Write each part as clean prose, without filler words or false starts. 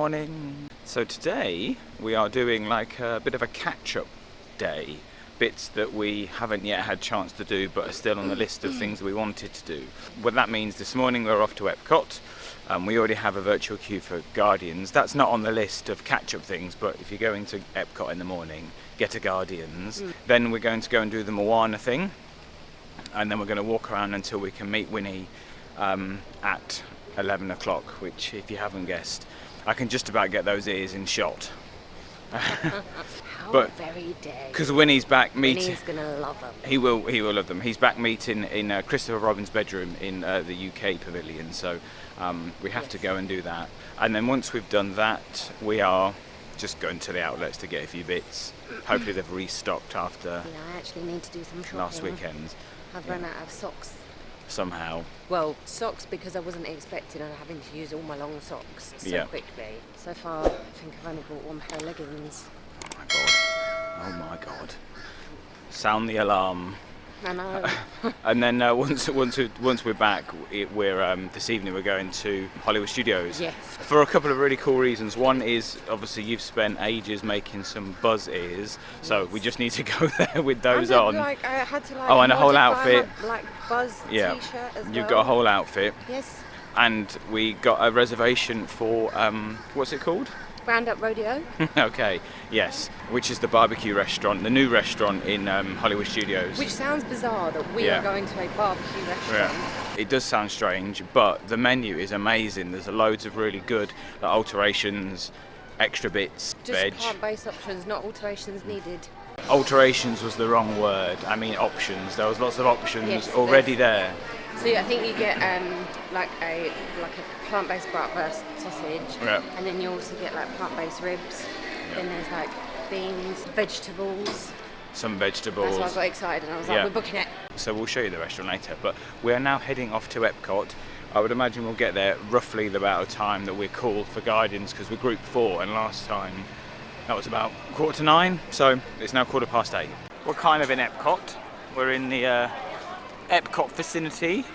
morning. So today we are doing like a bit of a catch-up day. Bits that we haven't yet had chance to do but are still on the list of things we wanted to do. What that means, this morning we're off to Epcot. We already have a virtual queue for Guardians. That's not on the list of catch-up things, but if you're going to Epcot in the morning, get a Guardians. Then we're going to go and do the Moana thing, and then we're going to walk around until we can meet Winnie at 11 o'clock, which, if you haven't guessed, I can just about get those ears in shot. But very day. Because Winnie's back meeting. Winnie's gonna love them. He will love them. He's back meeting in Christopher Robin's bedroom in the UK pavilion, so we have to go and do that. And then once we've done that, we are just going to the outlets to get a few bits. Hopefully they've restocked after I actually need to do some shopping. last weekend. I've run out of socks. Somehow. Well, socks because I wasn't expecting on having to use all my long socks so quickly. So far, I think I've only bought one pair of leggings. Oh my god. Oh my god. Sound the alarm. I know. And then once we're back, we're this evening we're going to Hollywood Studios. Yes. For a couple of really cool reasons. One is obviously you've spent ages making some buzz ears, so we just need to go there with those on. I had to and a whole outfit. My, buzz t-shirt as well. You've got a whole outfit. Yes. And we got a reservation for what's it called? Roundup Rodeo. Okay, yes, which is the barbecue restaurant, the new restaurant in Hollywood Studios. Which sounds bizarre that we are going to a barbecue restaurant. Yeah. It does sound strange, but the menu is amazing. There's loads of really good alterations, extra bits, just veg. plant-based options, not alterations needed. Alterations was the wrong word. I mean options. There was lots of options already there. So I think you get like a plant-based bratwurst sausage, and then you also get like plant-based ribs. Then there's like beans, vegetables. Some vegetables. That's why I got excited and I was like, we're booking it. So we'll show you the restaurant later, but we are now heading off to Epcot. I would imagine we'll get there roughly the amount of time that we're called for Guardians, because we're group 4, and last time that was about 9:15, so it's now 8:15. We're kind of in Epcot. We're in the Epcot vicinity.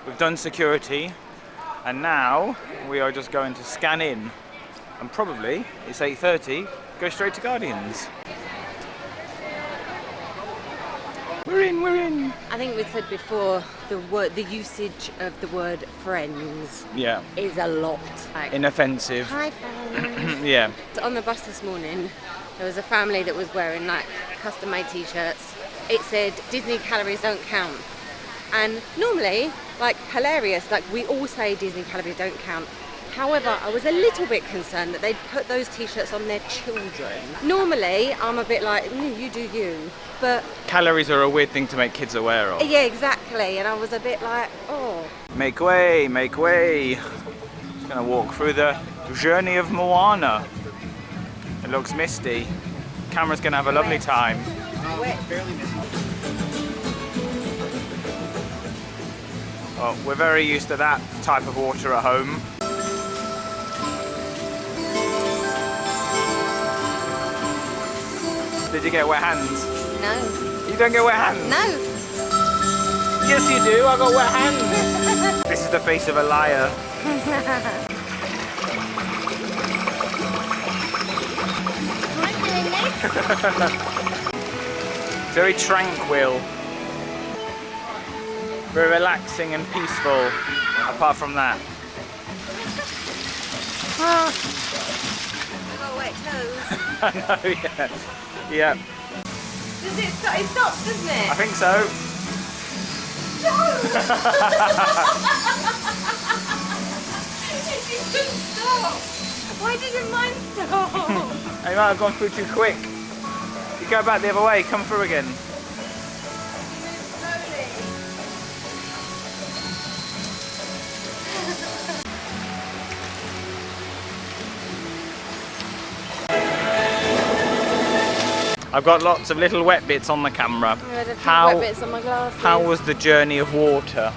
We've done security, and now we are just going to scan in, and probably it's 8:30, go straight to Guardians. We're in. I think we said before, the usage of the word friends is a lot. Like, inoffensive. Hi friends. Yeah. On the bus this morning, there was a family that was wearing like custom-made t-shirts. It said Disney calories don't count. And normally, like hilarious, like we all say Disney calories don't count. However, I was a little bit concerned that they'd put those t-shirts on their children. Normally, I'm a bit like, you do you, but... Calories are a weird thing to make kids aware of. Yeah, exactly, and I was a bit like, oh. Make way. Just gonna walk through the journey of Moana. It looks misty. Camera's gonna have a lovely time. Wet. Well, we're very used to that type of water at home. Did you get wet hands? No. You don't get wet hands? No. Yes you do, I got wet hands. This is the face of a liar. Very tranquil. Very relaxing and peaceful, apart from that. I got wet toes. I know, yeah. Does it stop? It stops, doesn't it? I think so. No! It didn't stop. Why didn't mine stop? You might have gone through too quick. You go back the other way, come through again. I've got lots of little wet bits on the camera. Wet bits on my glasses. How was the journey of water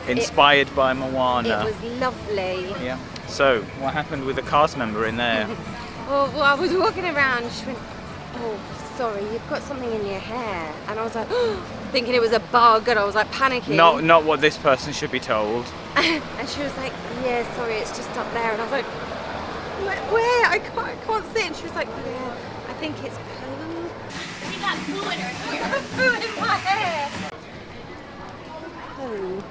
inspired by Moana? It was lovely. Yeah. So, what happened with the cast member in there? Well, I was walking around, she went, oh, sorry, you've got something in your hair. And I was like, thinking it was a bug, and I was like panicking. Not what this person should be told. And she was like, yeah, sorry, it's just up there. And I was like, I'm like, where? I can't see it. And she was like, yeah, I think it's Pooh. We got Pooh in her hair. Pooh in my hair. Pooh.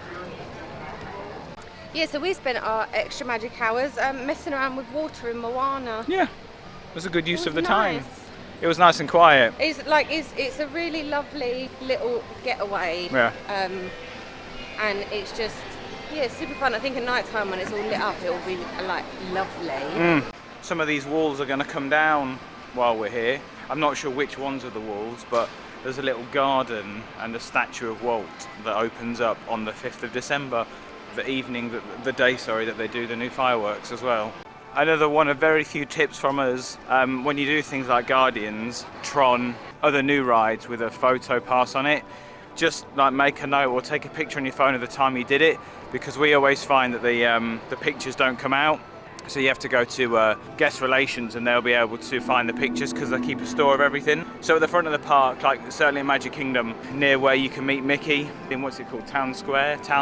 Yeah, so we spent our extra magic hours messing around with water in Moana. Yeah, it was a good use of the Nice. time. It was nice and quiet. It's a really lovely little getaway. Yeah. And it's just, yeah, super fun. I think at night time when it's all lit up, it will be like lovely. Some of these walls are going to come down while we're here. I'm not sure which ones are the walls, but there's a little garden and a statue of Walt that opens up on the 5th of December, the day that they do the new fireworks as well. Another one of very few tips from us, when you do things like Guardians, Tron, other new rides with a photo pass on it, just like make a note or take a picture on your phone of the time you did it, because we always find that the pictures don't come out. So you have to go to guest relations and they'll be able to find the pictures because they keep a store of everything. So at the front of the park, like certainly in Magic Kingdom, near where you can meet Mickey, in what's it called, Town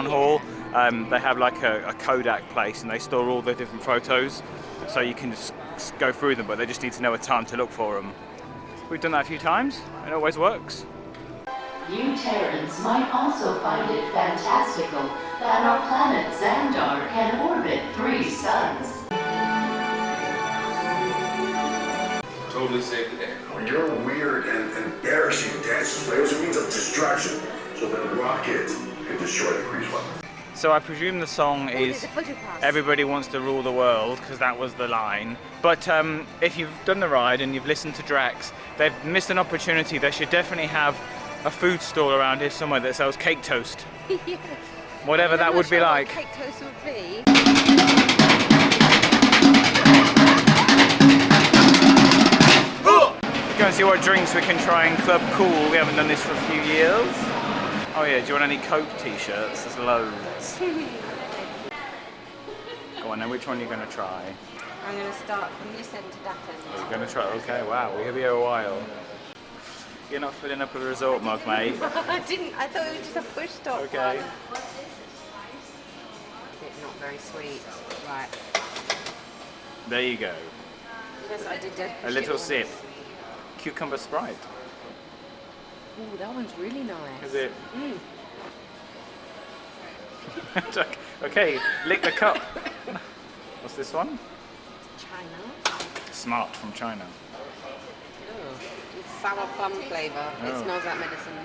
Hall, they have like a Kodak place and they store all the different photos. So you can just go through them, but they just need to know a time to look for them. We've done that a few times, and it always works. You Terrans might also find it fantastical that our planet Xandar can orbit 3 suns. Totally saved the day. When your weird and embarrassing dance display was a means of distraction, so that a rocket could destroy the Grease weapon. So I presume the song is "Everybody Wants to Rule the World" because that was the line. But if you've done the ride and you've listened to Drax, they've missed an opportunity. They should definitely have a food stall around here somewhere that sells cake toast. Yes. Whatever that would be like. Cake toast would be. Go and see what drinks we can try in Club Cool. We haven't done this for a few years. Oh yeah, do you want any Coke t-shirts? There's loads. Go on then, which one are you going to try? I'm going to start from this end to that end. You're going to try, okay, wow, we'll be here a while. You're not filling up a resort mug, mate. I didn't, I thought it was just a push stop. Okay. It's not very sweet. Right. There you go. Yes, I did that. A little sip. Cucumber Sprite. Ooh, that one's really nice. Is it? Okay, lick the cup. What's this one? China. Smart from China. Oh, it's sour plum flavour. It Oh. smells like medicine.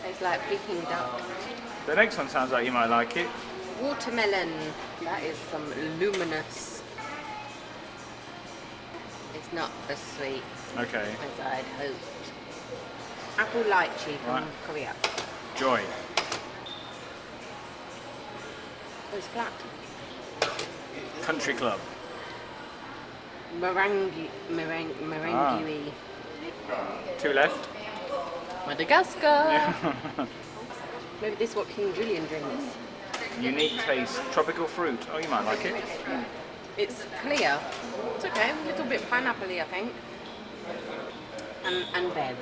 It's like Peking duck. The next one sounds like you might like it. Watermelon. That is some luminous. It's not as sweet Okay. as I'd hoped. Apple lychee from Right. Korea. Joy. Oh, it's flat. Country Club. Meringue. 2 left. Madagascar. Maybe this is what King Julian drinks. Unique taste. Tropical fruit. Oh, you might like it. It's clear. It's okay. A little bit pineapple-y, I think. And bev.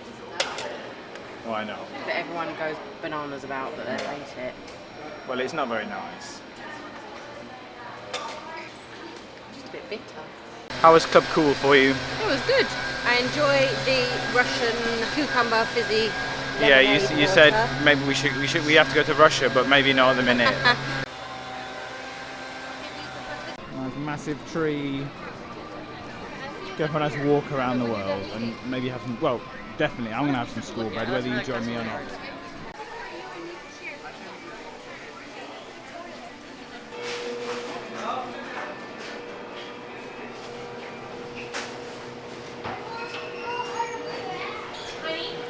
Oh, I know. That everyone goes bananas about, that they hate it. Well, it's not very nice. Just a bit bitter. How was Club Cool for you? It was good. I enjoy the Russian cucumber fizzy. Yeah, lemonade you water. said maybe we have to go to Russia, but maybe not at the minute. Nice massive tree. Go for a nice walk around the world and maybe have some. Well, definitely, I'm gonna have some school bread, whether you join me or not.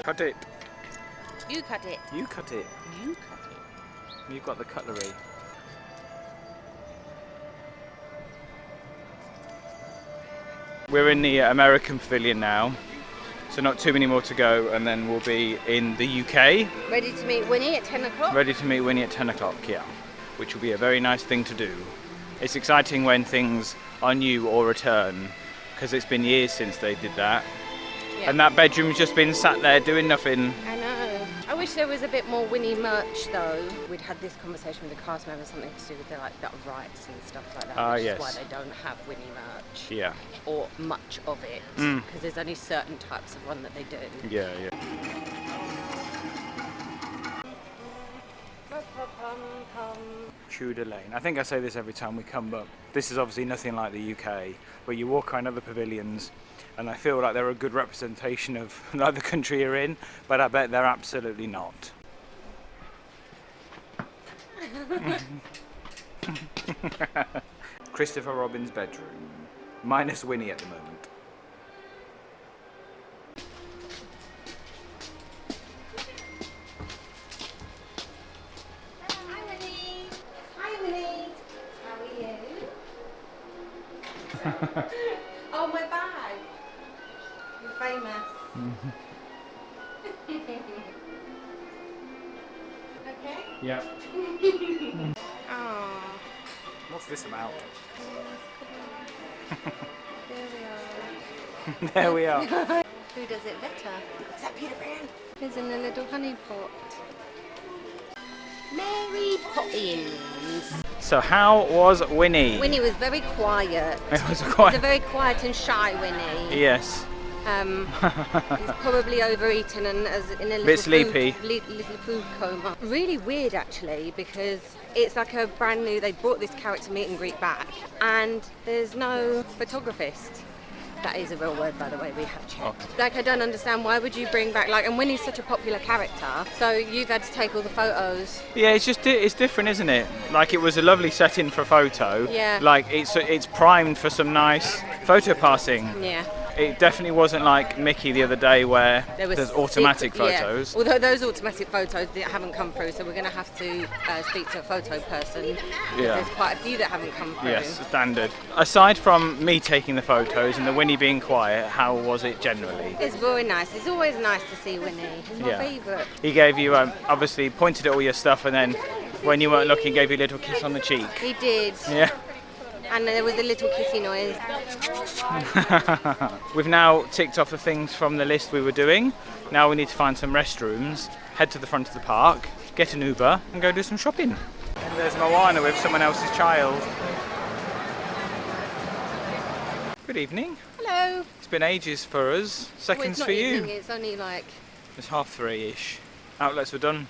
Cut it. You cut it. You cut it. You cut it. You've got the cutlery. We're in the American Pavilion now, so not too many more to go, and then we'll be in the UK. Ready to meet Winnie at 10 o'clock? Ready to meet Winnie at 10 o'clock, yeah. Which will be a very nice thing to do. It's exciting when things are new or return, because it's been years since they did that. Yeah. And that bedroom's just been sat there doing nothing. I know. I wish wish there was a bit more Winnie merch though. We'd had this conversation with the cast member, something to do with the rights and stuff like that, which yes. is why they don't have Winnie merch. Yeah. Or much of it, because there's only certain types of one that they do. Yeah. Tudor Lane. I think I say this every time we come, but this is obviously nothing like the UK, where you walk around other pavilions and I feel like they're a good representation of like the country you're in, but I bet they're absolutely not. Christopher Robin's bedroom, minus Winnie at the moment. Hi Winnie. Hi Winnie. How are you? Oh, my bag. You're famous. Okay. Yeah. Oh. What's this about? There we are. There we are. Who does it better? Is that Peter Pan? He's in a little honey pot. Mary Poppins. So how was Winnie? Winnie was very quiet. It was He's a quite. very quiet and shy Winnie. Yes. He's probably overeaten and as in a little Bit sleepy. little food coma. Really weird actually, because it's like a brand new. They brought this character meet and greet back, and there's no photographist. That is a real word, by the way. We have checked. Oh. Like, I don't understand, why would you bring back, like, and Winnie's such a popular character, so you've had to take all the photos. Yeah, it's just it's different, isn't it? Like, it was a lovely setting for a photo. Yeah. Like it's primed for some nice photo passing. Yeah. It definitely wasn't like Mickey the other day where there's automatic photos. Yeah. Although those automatic photos that haven't come through, so we're going to have to speak to a photo person. Yeah. There's quite a few that haven't come through. Yes, standard. Aside from me taking the photos and the Winnie being quiet, how was it generally? It's very nice. It's always nice to see Winnie. He's my Yeah. favourite. He gave you obviously pointed at all your stuff and then when you weren't looking gave you a little kiss on the cheek. He did. Yeah. And there was a little kissy noise. We've now ticked off the things from the list we were doing. Now we need to find some restrooms, head to the front of the park, get an Uber and go do some shopping. And there's Moana with someone else's child. Good evening. Hello. It's been ages for us. Well, Seconds it's not for you. evening, it's only like It's 3:30ish. Outlets were done.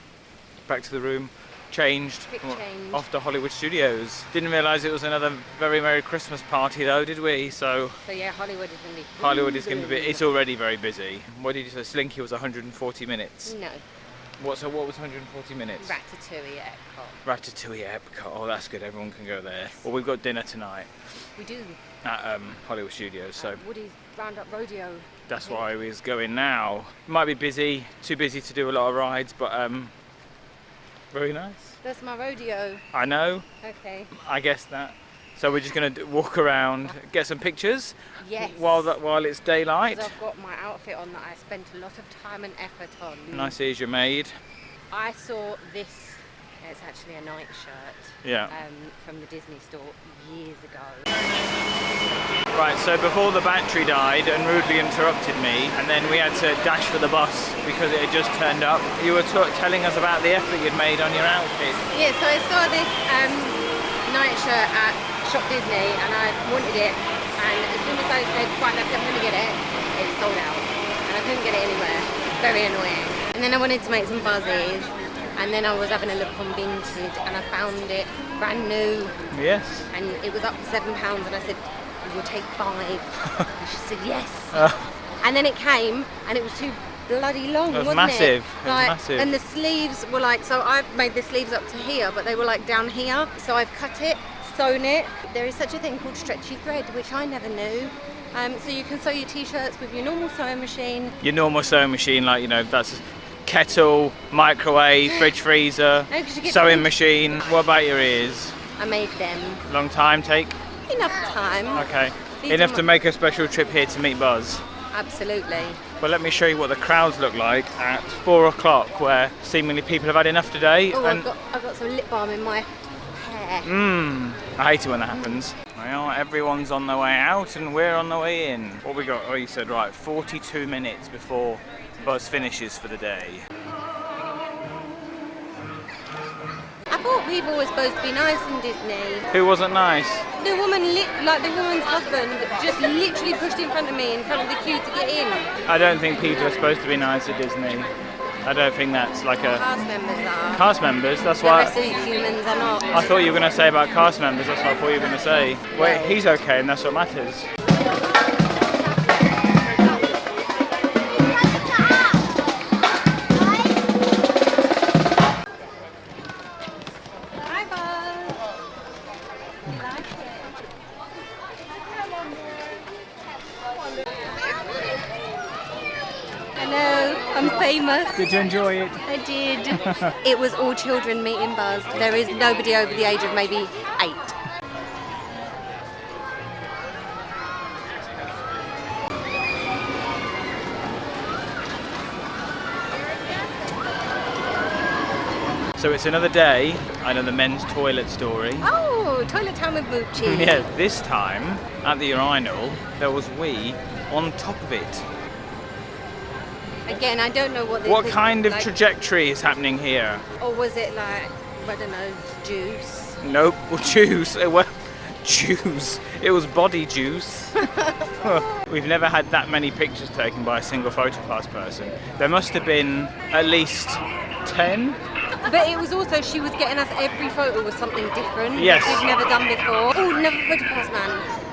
Back to the room. Changed. Quick change. Off to Hollywood Studios. Didn't realise it was another very Merry Christmas party though, did we? So yeah, Hollywood is going to be. Hollywood is going to be. It's already very busy. What did you say? Slinky was 140 minutes. No. What was 140 minutes? Ratatouille at Epcot. Ratatouille at Epcot. Oh, that's good. Everyone can go there. Well, we've got dinner tonight We do. at Hollywood Studios. So Woody's Roundup Rodeo. that's why we're going now. Might be busy. Too busy to do a lot of rides, but very nice. That's my rodeo. I know. Okay. I guess that. So we're just going to walk around, get some pictures. Yes. While it's daylight. 'Cause I've got my outfit on that I spent a lot of time and effort on. Nice ears you made. I saw this. It's actually a night shirt. Yeah. From the Disney store years ago. Right, so before the battery died and rudely interrupted me, and then we had to dash for the bus because it had just turned up, you were telling us about the effort you'd made on your outfit. Yeah, so I saw this night shirt at Shop Disney and I wanted it, and as soon as I said, right, that's it, I'm going to get it, it sold out. And I couldn't get it anywhere. Very annoying. And then I wanted to make some buzzies, and then I was having a look on Vinted and I found it brand new. Yes. And it was up for £7 and I said, we'll take 5. And she said yes. And then it came and it was too bloody long, It was wasn't massive. it? It was Like, massive. and the sleeves were like, so I've made the sleeves up to here, but they were like down here. So I've cut it, sewn it. There is such a thing called stretchy thread, which I never knew. So you can sew your t-shirts with your normal sewing machine. Your normal sewing machine, like, you know, that's kettle, microwave, fridge freezer, No, 'cause you get sewing them- machine. What about your ears? I made them. Long time take? Enough time. Okay. These Enough are to my- make a special trip here to meet Buzz. Absolutely. But let me show you what the crowds look like at 4 o'clock, where seemingly people have had enough today. Oh, and I've got some lip balm in my hair. I hate it when that happens. Well, everyone's on their way out and we're on the way in. What we got? Oh, you said, right, 42 minutes before Buzz finishes for the day. people were supposed to be nice in Disney. Who wasn't nice? The woman, the woman's husband, just literally pushed in front of me, in front of the queue to get in. I don't think people are supposed to be nice at Disney. I don't think that's like a... Cast members are. Cast members? That's The why... rest of the humans are not. I thought you were going to say about cast members, that's what I thought you were going to say. Wait, he's okay and that's what matters. Hi, Buzz. Hello, I'm famous. Did you enjoy it? I did. It was all children meeting Buzz. There is nobody over the age of maybe 8. So it's another day, another men's toilet story. Oh, toilet time with Moochie. Yeah, this time at the urinal there was wee on top of it. Again, I don't know what they What could, kind of like, trajectory is happening here? or was it like, I don't know, juice? Nope, well, juice. Juice. It was body juice. We've never had that many pictures taken by a single photopass person. There must have been at least 10. But it was also, she was getting us every photo was something different. Yes. We've never done before. Oh, never photopass man.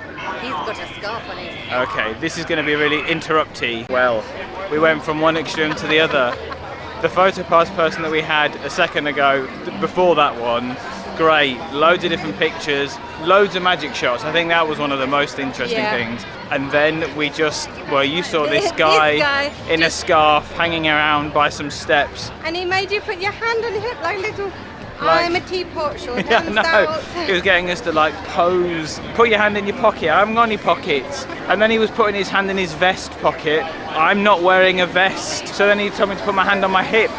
He's got a scarf on his head. Okay, this is going to be really interrupty. Well, we went from one extreme to the other. The photopass person that we had a second ago, before that one, great, loads of different pictures, loads of magic shots. I think that was one of the most interesting things. And then we just, well, you saw this guy in a scarf hanging around by some steps. And he made you put your hand on your hip like little, Like- I'm a teapot, short Yeah, hand no, stout. he was getting us to like pose, put your hand in your pocket, I haven't got any pockets. And then he was putting his hand in his vest pocket, I'm not wearing a vest. So then he told me to put my hand on my hip.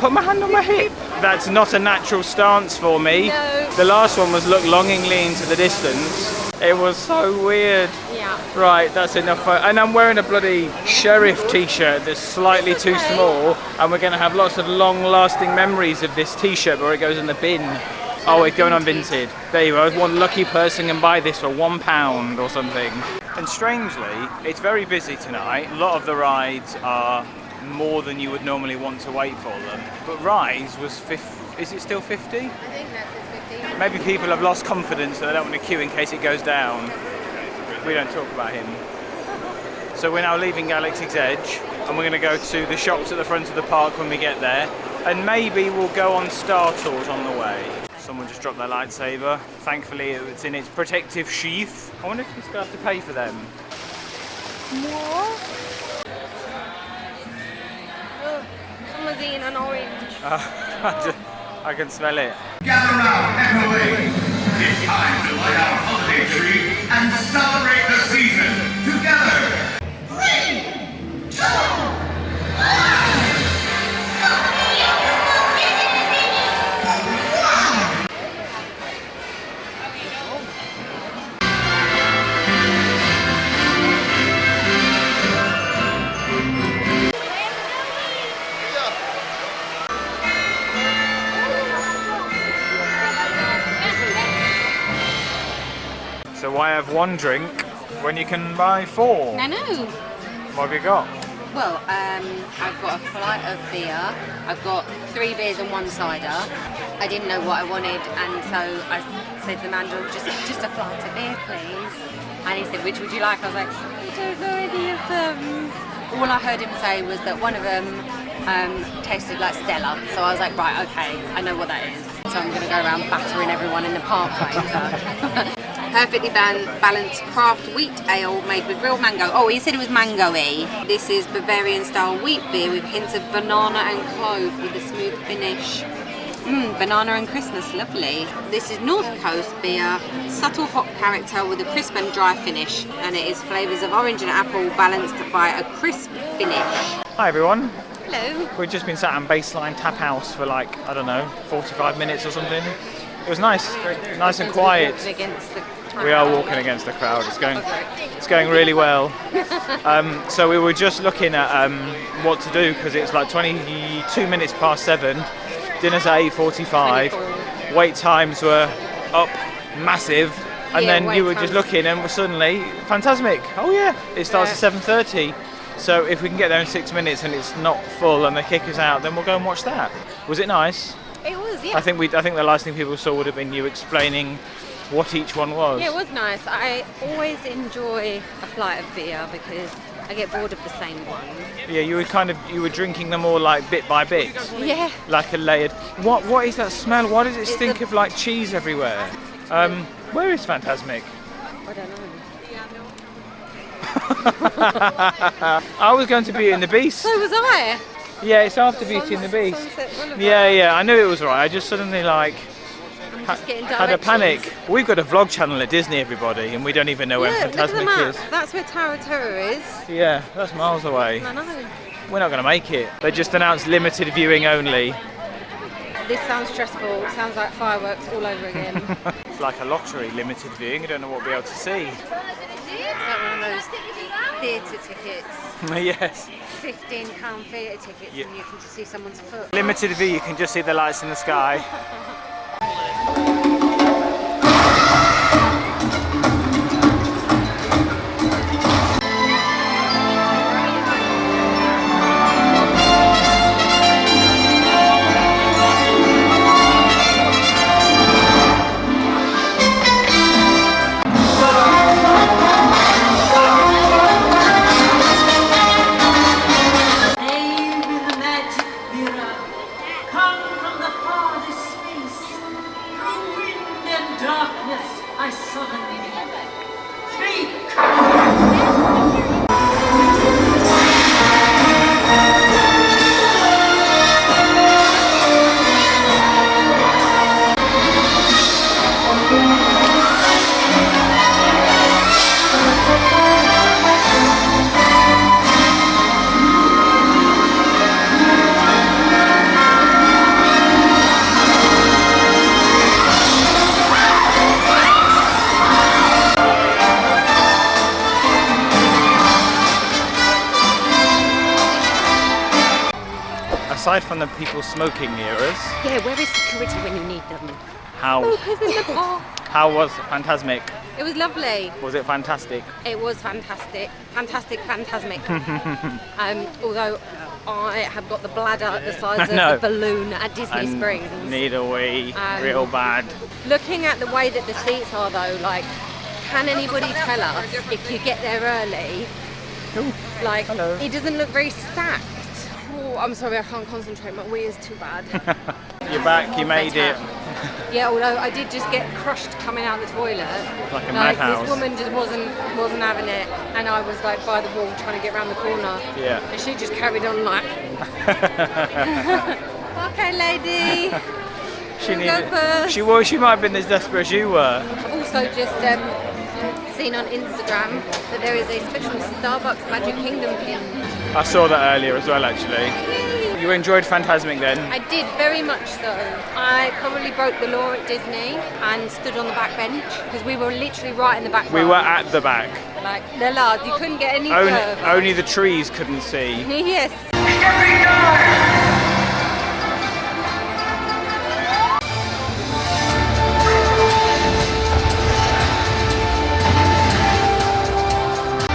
Put my hand on my hip. That's not a natural stance for me. No. The last one was look longingly into the distance. It was so weird. Yeah. Right, that's enough. And I'm wearing a bloody sheriff t-shirt that's slightly too okay. small, and we're going to have lots of long-lasting memories of this t-shirt where it goes in the bin. Oh, it's going on Vinted. There you go. One lucky person can buy this for £1 or something. And strangely, it's very busy tonight. A lot of the rides are more than you would normally want to wait for them. But Rise was 50. Is it still 50? I think that's 15. Maybe people have lost confidence, so they don't want to queue in case it goes down. We don't talk about him. So we're now leaving Galaxy's Edge, and we're going to go to the shops at the front of the park when we get there, and maybe we'll go on Star Tours on the way. Someone just dropped their lightsaber. Thankfully it's in its protective sheath. I wonder if we still have to pay for them. What? Oh, someone's eating an orange. I can smell it. Gather round, Echo Lake. It's time to light our holiday tree and celebrate the season together. 3, 2, 1. So why have one drink when you can buy 4? I know. What have you got? Well, I've got a flight of beer. I've got 3 beers and 1 cider. I didn't know what I wanted, and so I said to the man, just a flight of beer, please. And he said, which would you like? I was like, I don't know any of them. All I heard him say was that one of them tasted like Stella. So I was like, right, okay, I know what that is. So I'm going to go around battering everyone in the park later. Perfectly balanced craft wheat ale made with real mango. Oh, he said it was mango-y. This is Bavarian style wheat beer with hints of banana and clove with a smooth finish. Banana and Christmas, lovely. This is North Coast beer, subtle hop character with a crisp and dry finish. And it is flavours of orange and apple balanced by a crisp finish. Hi everyone. Hello. We've just been sat in Baseline Tap House for like, I don't know, 45 minutes or something. It was nice and quiet. Against the crowd. We are walking against the crowd. It's going really well. So we were just looking at what to do because it's like 22 minutes past 7. Dinner's at 8:45. wait times were up massive, and Yeah, then wait you were just times. looking and suddenly Fantasmic. Oh yeah, it starts at 7:30. So if we can get there in 6 minutes and it's not full and they kick us out, then we'll go and watch that. Was it nice? It was, yeah. I think the last thing people saw would have been you explaining what each one was. Yeah, it was nice. I always enjoy a flight of beer because I get bored of the same one. Yeah, you were drinking them all like bit by bit, Yeah. like a layered. What is that smell? Why does it It's stink the- of like cheese everywhere? Where is Fantasmic? I don't know. I was going to Beauty and the Beast. So was I. Yeah, it's after Beauty and the Beast. Sunset Boulevard. Yeah, I knew it was right. I just suddenly like I'm just getting had a directions. panic. We've got a vlog channel at Disney, everybody, and we don't even know where Look at the Fantasmic map. is. That's where Tower of Terror is. Yeah, that's miles away. I know. We're not going to make it. They just announced limited viewing only. This sounds stressful. It sounds like fireworks all over again. It's like a lottery, limited viewing. You don't know what we'll be able to see. It's like one of those theatre tickets. Yes. £15 theatre tickets, Yeah. and you can just see someone's foot. Limited view, you can just see the lights in the sky. Name in the magic mirror, come from the farthest space. Through wind and darkness, I summon thee. Speak! Aside from the people smoking near us, Yeah, where is security when you need them? how Smokers in the park. was Fantasmic? It was lovely. Was it fantastic? It was fantastic. Fantasmic. Although I have got the bladder the size of No. a balloon at Disney And Springs. need a wee, Um, real bad. Looking at the way that the seats are though, like, can anybody tell us if you get there early, like, hello. it doesn't look very stacked. Oh, I'm sorry, I can't concentrate, my wee is too bad. You're back, you made it. Yeah, although I did just get crushed coming out the toilet. Like a madhouse. This woman just wasn't having it, and I was like by the wall trying to get around the corner. Yeah. And she just carried on like, okay, lady. She You go first. She might have been as desperate as you were. I've also just seen on Instagram that there is a special Starbucks Magic Kingdom pin. I saw that earlier as well, actually. You enjoyed Fantasmic then? I did, very much so. I probably broke the law at Disney and stood on the back bench because we were literally right in the back We row. were at the back. Like, the last, you couldn't get any further. Only the trees couldn't see. Yes. Every time!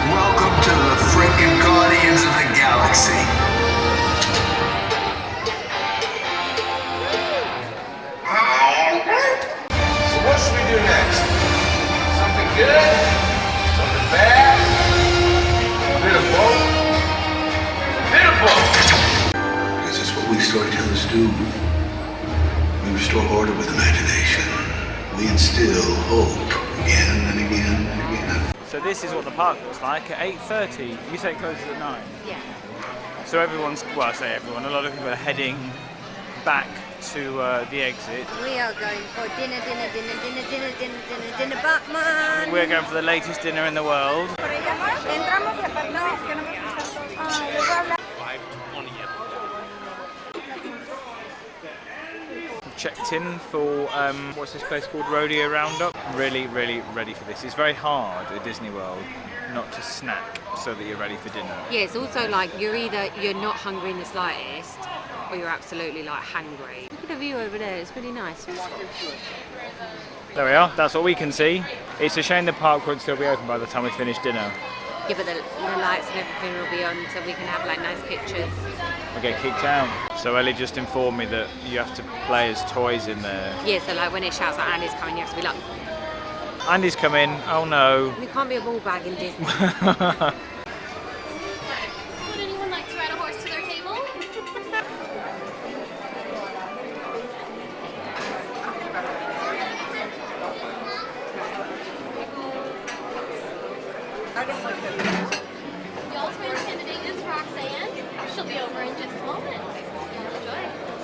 Welcome to the freaking Guardians of the Galaxy. So what should we do next? Something good? Something bad? A bit of both? A bit of both! Because that's what we storytellers do. We restore order with imagination. We instill hope again and again and again. So this is what the park looks like at 8:30. You say it closes at 9. Yeah. So everyone's, well, I say everyone, a lot of people are heading back to the exit. We are going for dinner, Batman. We're going for the latest dinner in the world. Checked in for what's this place called, Rodeo Roundup. Really ready for this. It's very hard at Disney World. not to snack so that you're ready for dinner. Yeah, it's also like you're not hungry in the slightest, or you're absolutely like hangry. Look at the view over there, it's really nice. There we are, that's what we can see. It's a shame the park won't still be open by the time we finish dinner. Yeah, but the lights and everything will be on so we can have like nice pictures. We get kicked out. So Ellie just informed me that you have to play as toys in there. Yeah, so like when it shouts like Andy's coming, you have to be like, Andy's coming, oh no. you can't be a ball bag in Disney. Would anyone like to ride a horse to their table? Y'all's favorite candidate is Roxanne. She'll be over in just a moment.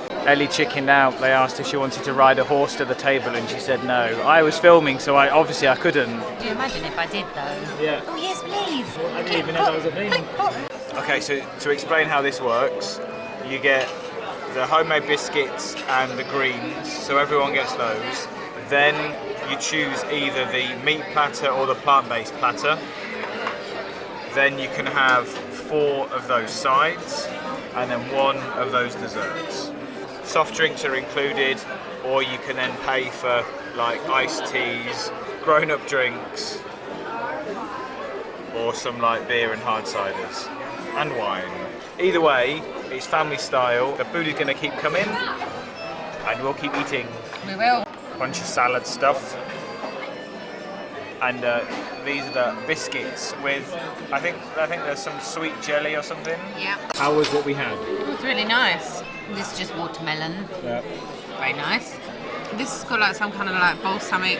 Enjoy. Ellie chickened out. They asked if she wanted to ride a horse to the table and she said no. I was filming, so I couldn't. Can you imagine if I did though? Yeah. Oh yes, please. I didn't even know that was a thing. Okay, so to explain how this works, you get the homemade biscuits and the greens, so everyone gets those. Then you choose either the meat platter or the plant-based platter. Then you can have 4 of those sides and then 1 of those desserts. Soft drinks are included, or you can then pay for like iced teas, grown-up drinks, or some like beer and hard ciders and wine. Either way, it's family style. The food is going to keep coming and we'll keep eating. We will. Bunch of salad stuff. And these are the biscuits with, I think there's some sweet jelly or something. Yeah. How was what we had? It's really nice. This is just watermelon. Yeah. Very nice. This has got like some kind of like balsamic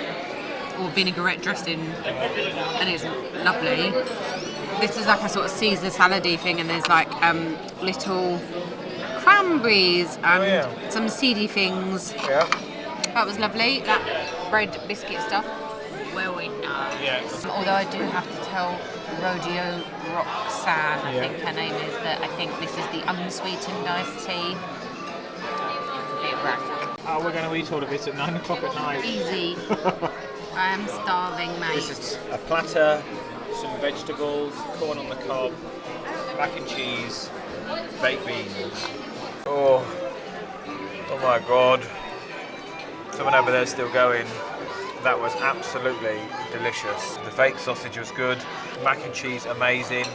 or vinaigrette dressing, and it's lovely. This is like a sort of Caesar salady thing, and there's like little cranberries and some seedy things. Yeah. That was lovely. That bread biscuit stuff. Very nice. Yes. Although I do have to tell Rodeo Roxanne, I think her name is, that I think this is the unsweetened iced tea. It's a bit rank. Oh, we're going to eat all of this at 9 o'clock at night. Easy. I am starving, mate. This is a platter, some vegetables, corn on the cob, mac and cheese, baked beans. Oh my god. Someone over there still going. That was absolutely delicious. The fake sausage was good, mac and cheese amazing,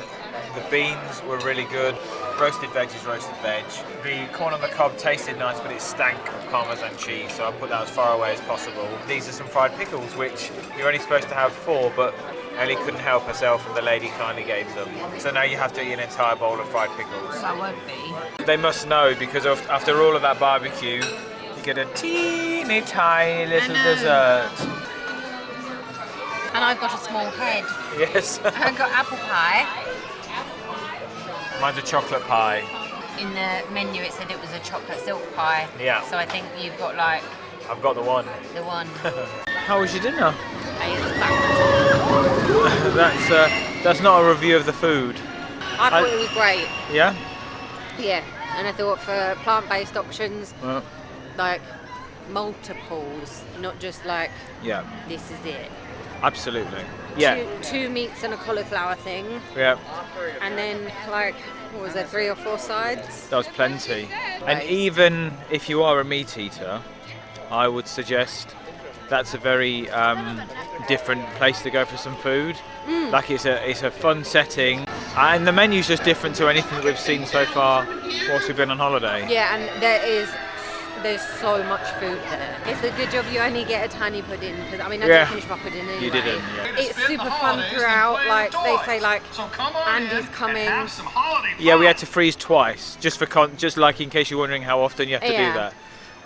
the beans were really good, roasted veg is roasted veg. The corn on the cob tasted nice, but it stank of Parmesan cheese, so I put that as far away as possible. These are some fried pickles, which you're only supposed to have 4, but Ellie couldn't help herself and the lady kindly gave them. So now you have to eat an entire bowl of fried pickles. I won't be. They must know, because after all of that barbecue, you get a teeny tiny little dessert. And I've got a small head. Yes. I've got apple pie. Mine's a chocolate pie. In the menu it said it was a chocolate silk pie. Yeah. So I think you've got like I've got the one. the one. How was your dinner? That's That's not a review of the food. I thought it was great. Yeah? Yeah. And I thought for plant-based options, Well, like multiples, not just like yeah, this is it. absolutely. Yeah. Two meats and a cauliflower thing, Yeah, and then like what was there, 3 or 4 sides? that was plenty. And even if you are a meat eater, I would suggest that's a very different place to go for some food. Like it's a fun setting, and the menu's just different to anything that we've seen so far whilst we've been on holiday. Yeah, and there's so much food there. It's a good job you only get a tiny pudding, because I mean I didn't finish my pudding anyway. You didn't, yeah. It's super fun throughout. Like they say, like Andy's coming. Yeah, we had to freeze twice, just like in case you're wondering how often you have to do that.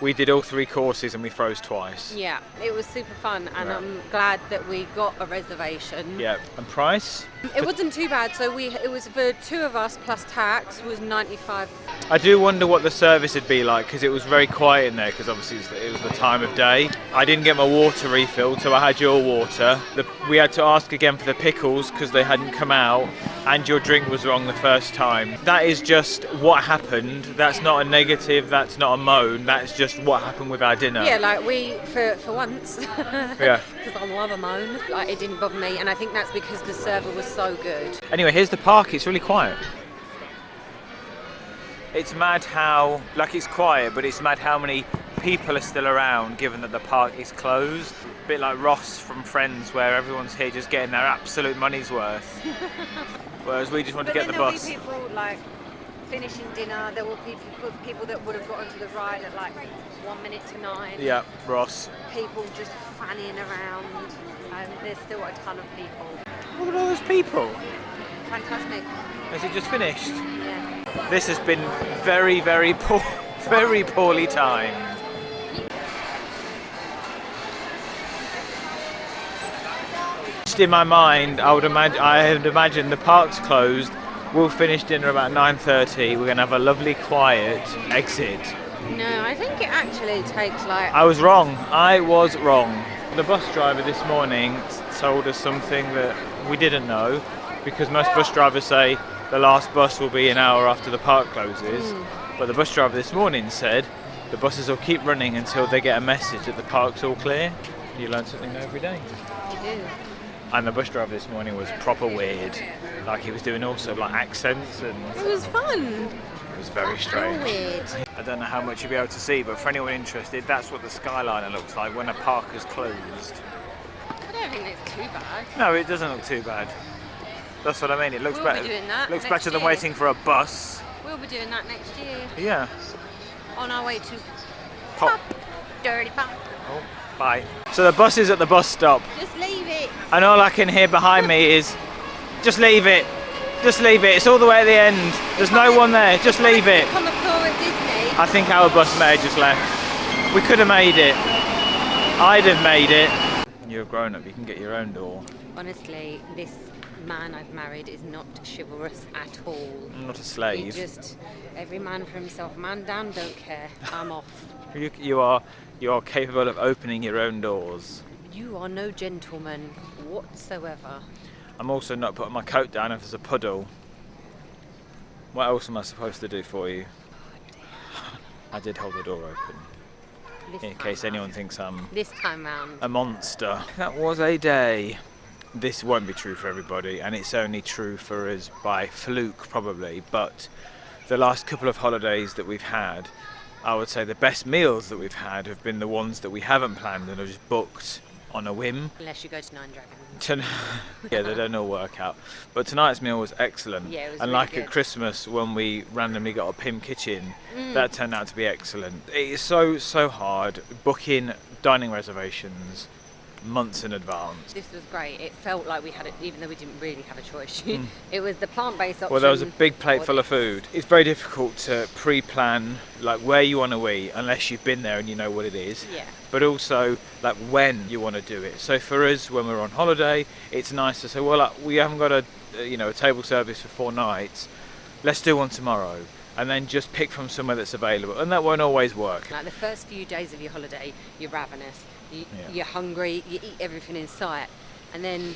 We did all 3 courses and we froze twice. Yeah, it was super fun, and I'm glad that we got a reservation. Yeah, and price? It wasn't too bad. So it was for 2 of us plus tax was 95. I do wonder what the service would be like, because it was very quiet in there, because obviously it was the time of day. I didn't get my water refilled, so I had your water. We had to ask again for the pickles because they hadn't come out, and your drink was wrong the first time. That is just what happened. That's not a negative, that's not a moan, that's just just what happened with our dinner. Yeah, like we, for once, Yeah. because I love a moan, like it didn't bother me, and I think that's because the server was so good. Anyway, here's the park. It's really quiet. It's mad how, like it's quiet, but it's mad how many people are still around given that the park is closed. A bit like Ross from Friends, where everyone's here just getting their absolute money's worth. Whereas we just want to get the bus. There will be people like finishing dinner, there will be people that would have got onto the ride at like 1 minute to 9. Yeah, Ross. People just fanning around, and there's still a ton of people. Look at all those people. Fantasmic. Has it just finished? Yeah. This has been very, very poor, very poorly timed. Just in my mind, I had imagined the park's closed. We'll finish dinner about 9:30. We're gonna have a lovely, quiet exit. No, I think it actually takes like. I was wrong. The bus driver this morning told us something that we didn't know, because most bus drivers say the last bus will be an hour after the park closes. But the bus driver this morning said the buses will keep running until they get a message that the park's all clear. You learn something new every day. You do. And the bus driver this morning was proper weird. Like he was doing also like accents and It was fun. it was very strange. Weird. I don't know how much you'll be able to see, but for anyone interested, that's what the Skyliner looks like when a park is closed. I don't think it's too bad. No, it doesn't look too bad. That's what I mean. It looks We'll better. be doing that Looks next better than year. waiting for a bus. We'll be doing that next year. Yeah. On our way to Pop. Dirty Pop. Oh, bye. So the bus is at the bus stop, Just leave it. and all I can hear behind me is, "Just leave it. Just leave it. It's all the way at the end. There's no one there. Just leave it." On the floor at Disney. I think our bus may have just left. We could have made it. I'd have made it. You're a grown up. You can get your own door. Honestly, this man I've married is not chivalrous at all. I'm not a He slave. just, every man for himself. Man down, don't care. I'm off. You are capable of opening your own doors. You are no gentleman whatsoever. I'm also not putting my coat down if there's a puddle. What else am I supposed to do for you? I did hold the door open, in case anyone thinks I'm This time round. a monster. That was a day. This won't be true for everybody, and it's only true for us by fluke probably, but the last couple of holidays that we've had, I would say the best meals that we've had have been the ones that we haven't planned and are just booked on a whim. Unless you go to Nine Dragons. Yeah, they don't all work out. But tonight's meal was excellent. Yeah, it was and really like good. at Christmas when we randomly got a Pim kitchen, that turned out to be excellent. It is so hard booking dining reservations months in advance. This was great. It felt like we had it, even though we didn't really have a choice. It was the plant-based option. Well, there was a big plate or full of this. food. It's very difficult to pre-plan like where you want to eat unless you've been there and you know what it is. Yeah. But also like when you want to do it. So for us, when we're on holiday, it's nice to say, well, like, we haven't got a table service for 4 nights. Let's do one tomorrow, and then just pick from somewhere that's available. And that won't always work. Like the first few days of your holiday, you're ravenous. Yeah. You're hungry. You eat everything in sight, and then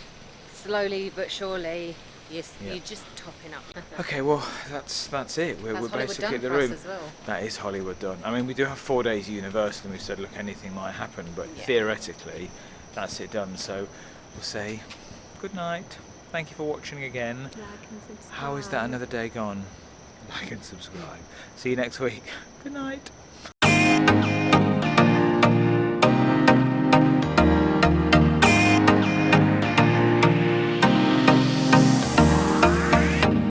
slowly but surely, you're just topping up. Okay, well, that's it. We're That's Hollywood basically done at the for us room. as well. That is Hollywood done. I mean, we do have 4 days at Universal, and we've said, look, anything might happen, but Yeah. theoretically, that's it done. So we'll say good night. Thank you for watching again. Like and subscribe. How is that another day gone? Like and subscribe. See you next week. Good night.